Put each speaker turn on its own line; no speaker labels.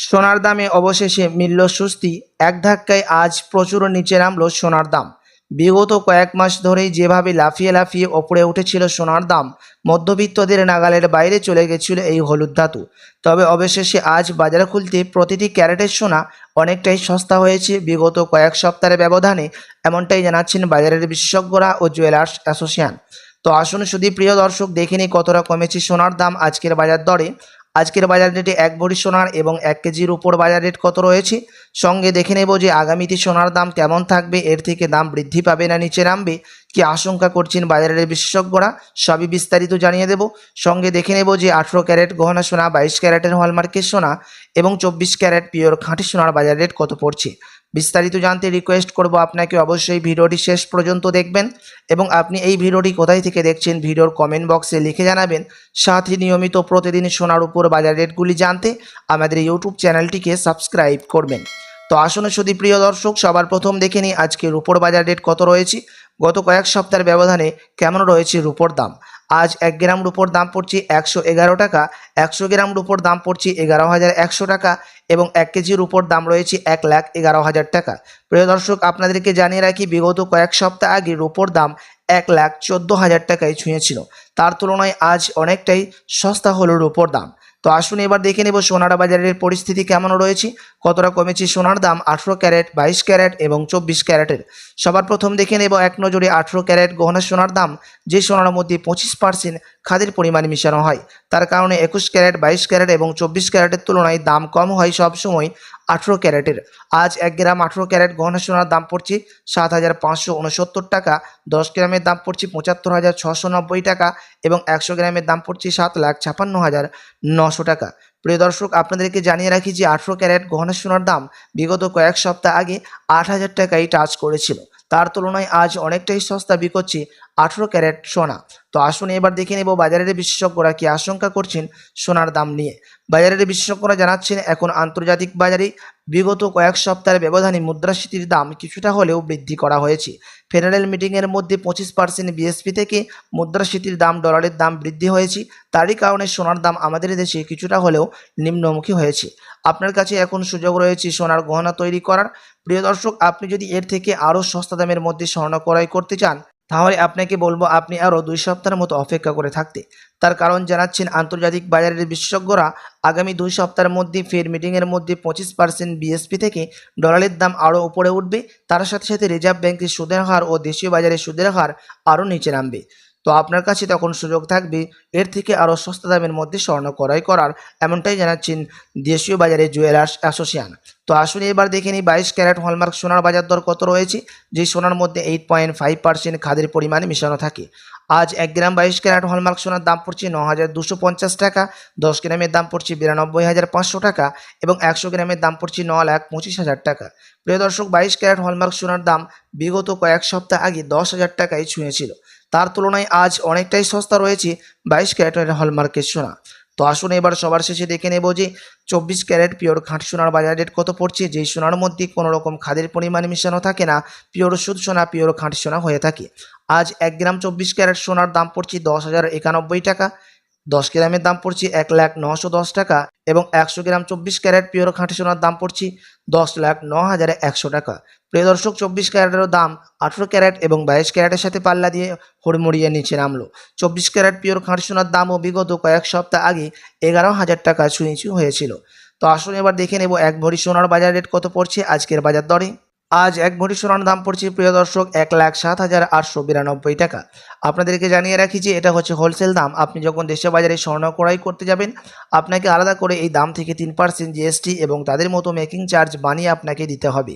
সোনার দামে অবশেষে মিলল স্বস্তি। এক ধাক্কায় আজ প্রচুর নিচে নামল সোনার দাম। বিগত কয়েক মাস ধরেই যেভাবে লাফিয়ে লাফিয়ে ওপরে উঠেছিল সোনার দাম, মধ্যবিত্তদের নাগালের বাইরে চলে গেছিল এই হলুদ ধাতু। তবে অবশেষে আজ বাজার খুলতে প্রতিটি ক্যারেটের সোনা অনেকটাই সস্তা হয়েছে বিগত কয়েক সপ্তাহের ব্যবধানে, এমনটাই জানাচ্ছেন বাজারের বিশেষজ্ঞরা ও জুয়েলার্স অ্যাসোসিয়েশন। তো আসুন শুধু প্রিয় দর্শক, দেখে নিই কতটা কমেছে সোনার দাম আজকের বাজার দরে। আজকের বাজার রেটে এক ভরি সোনার এবং 1 কেজির উপর বাজার রেট কত রয়েছে, সঙ্গে দেখে নেব যে আগামীতে সোনার দাম কেমন থাকবে, এর থেকে দাম বৃদ্ধি পাবে না নিচে নামবে, কি আশঙ্কা করছেন বাজারের বিশেষজ্ঞরা, সবই বিস্তারিত জানিয়ে দেব। সঙ্গে দেখে নেব যে 18 ক্যারেট গহনা সোনা, 22 ক্যারেটের হলমার্কের সোনা এবং 24 ক্যারেট পিওর খাঁটি সোনার বাজার রেট কত পড়ছে। বিস্তারিত জানতে রিকোয়েস্ট করব আপনাকে অবশ্যই ভিডিওটি শেষ পর্যন্ত দেখবেন এবং আপনি এই ভিডিওটি কোথায় থেকে দেখছেন ভিডিওর কমেন্ট বক্সে লিখে জানাবেন। সাথে নিয়মিত প্রতিদিন সোনার উপর বাজার রেটগুলি জানতে আমাদের ইউটিউব চ্যানেলটিকে সাবস্ক্রাইব করবেন। তো আসুন শুধু প্রিয় দর্শক, সবার প্রথম দেখে নিই আজকে রুপোর বাজার রেট কত রয়েছে, গত কয়েক সপ্তাহের ব্যবধানে কেমন রয়েছে রুপোর দাম। আজ 1 গ্রাম রুপোর দাম পড়ছে 111 টাকা, 100 গ্রাম রুপোর দাম পড়ছে 11,100 টাকা এবং 1 কেজির উপর দাম রয়েছে 1,11,000 টাকা। প্রিয় দর্শক, আপনাদেরকে জানিয়ে রাখি বিগত কয়েক সপ্তাহ আগে রুপোর দাম 1,14,000 টাকায় ছুঁয়েছিল। তার তুলনায় আজ অনেকটাই সস্তা হলো রুপোর দাম। তো আসুন এবার দেখে নেব সোনার বাজারের পরিস্থিতি কেমন রয়েছে, কতটা কমেছে সোনার দাম 18 ক্যারেট, 22 ক্যারেট এবং 24 ক্যারেটের। সবার প্রথম দেখে নেব এক নজরে 18 ক্যারেট গহনা সোনার দাম, যে সোনার মধ্যে 25% খাদের পরিমাণ মিশানো হয়। তার কারণে 21 ক্যারেট, 22 ক্যারেট এবং 24 ক্যারেটের তুলনায় দাম কম হয় সবসময় 18 ক্যারেটের। আজ 1 গ্রাম 18 ক্যারেট গহনা সোনার দাম পড়ছে 7,569 টাকা, 10 গ্রামের দাম পড়ছে 75,690 টাকা এবং 100 গ্রামের দাম পড়ছে 7,56,900 টাকা। প্রিয় দর্শক, আপনাদেরকে জানিয়ে রাখি যে 18 ক্যারেট গহনা সোনার দাম বিগত কয়েক সপ্তাহ আগে 8,000 টাকায় টাচ করেছিল। তার তুলনায় আজ অনেকটাই সস্তা বিকোচ্ছে 18 ক্যারেট সোনা। তো আসুন এবার দেখে নেব বাজারের বিশেষজ্ঞরা কি আশঙ্কা করছেন সোনার দাম নিয়ে। বাজারের বিশেষজ্ঞরা জানাচ্ছেন এখন আন্তর্জাতিক বাজারে বিগত কয়েক সপ্তাহের ব্যবধানে মুদ্রাস্ফীতির দাম কিছুটা হলেও বৃদ্ধি করা হয়েছে। ফেডারেল মিটিংয়ের মধ্যে 25% বিএসপি থেকে মুদ্রাস্ফীতির দাম, ডলারের দাম বৃদ্ধি হয়েছে। তারই কারণে সোনার দাম আমাদের দেশে কিছুটা হলেও নিম্নমুখী হয়েছে। আপনার কাছে এখন সুযোগ রয়েছে সোনার গহনা তৈরি করার। প্রিয় দর্শক, আপনি যদি এর থেকে আরও সস্তা দামের মধ্যে স্বর্ণ ক্রয় করতে চান, তাহলে আপনাকে বলবো আপনি আরও 2 সপ্তাহের মতো অপেক্ষা করে থাকতে। তার কারণ জানাচ্ছেন আন্তর্জাতিক বাজারের বিশেষজ্ঞরা, আগামী 2 সপ্তাহের মধ্যে ফেড মিটিংয়ের মধ্যে 25% বিএসপি থেকে ডলারের দাম আরও উপরে উঠবে। তার সাথে সাথে রিজার্ভ ব্যাংকের সুদের হার ও দেশীয় বাজারের সুদের হার আরও নিচে নামবে। তো আপনার কাছে তখন সুযোগ থাকবে এর থেকে আরও সস্তা দামের মধ্যে স্বর্ণ ক্রয় করার, এমনটাই জানাচ্ছেন দেশীয় বাজারে জুয়েলার্স অ্যাসোসিয়েশন। তো আসুন এবার দেখে নিই 22 ক্যারেট হলমার্ক সোনার বাজার দর কত রয়েছে, যে সোনার মধ্যে 8.5% খাদের পরিমাণে মিশানো থাকে। আজ 1 গ্রাম 22 ক্যারেট হলমার্ক সোনার দাম পড়ছে 9,250 টাকা, 10 গ্রামের দাম পড়ছে 92,500 টাকা এবং 100 গ্রামের দাম পড়ছে 9,25,000 টাকা। প্রিয় দর্শক, 22 ক্যারেট হলমার্ক সোনার দাম বিগত কয়েক সপ্তাহ আগে 10,000 টাকায় ছুঁয়েছিল। তার তুলনায় আজ অনেকটাই সস্তা রয়েছে 22 ক্যারেটের হলমার্কের সোনা। তো আসুন এবার সবার শেষে দেখে নেব যে 24 ক্যারেট পিওর খাঁটি সোনার বাজার রেট কত পড়ছে, যেই সোনার মধ্যে কোনো রকম খাদের পরিমাণ মিশানো থাকে না, পিওর শুদ্ধ সোনা, পিওর খাঁটি সোনা হয়ে থাকে। আজ 1 গ্রাম 24 ক্যারেট সোনার দাম পড়ছে 10,091 টাকা, 10 গ্রামের দাম পড়ছে 1,0910 টাকা এবং 100 গ্রাম 24 ক্যারেট পিওর খাঁটি সোনার দাম পড়ছে 10,09,100 টাকা। প্রিয় দর্শক, 24 ক্যারেটেরও দাম 18 ক্যারেট এবং 22 ক্যারেটের সাথে পাল্লা দিয়ে হুড়মুড়িয়ে নিচে নামলো। 24 ক্যারেট পিওর খাঁটি সোনার দামও বিগত কয়েক সপ্তাহ আগে 11,000 টাকা ছুঁইছু হয়েছিল। তো আসুন এবার দেখে নেব 1 ভরি সোনার বাজার রেট কত পড়ছে আজকের বাজার দরে। আজ 1 ভরি সোনার দাম পড়ছে প্রিয় দর্শক 1,07,892 টাকা। আপনাদেরকে জানিয়ে রাখি যে এটা হচ্ছে হোলসেল দাম। আপনি যখন দেশের বাজারে স্বর্ণ ক্রয় করতে যাবেন, আপনাকে আলাদা করে এই দাম থেকে 3% জিএসটি এবং তাদের মতো মেকিং চার্জ বানিয়ে আপনাকে দিতে হবে।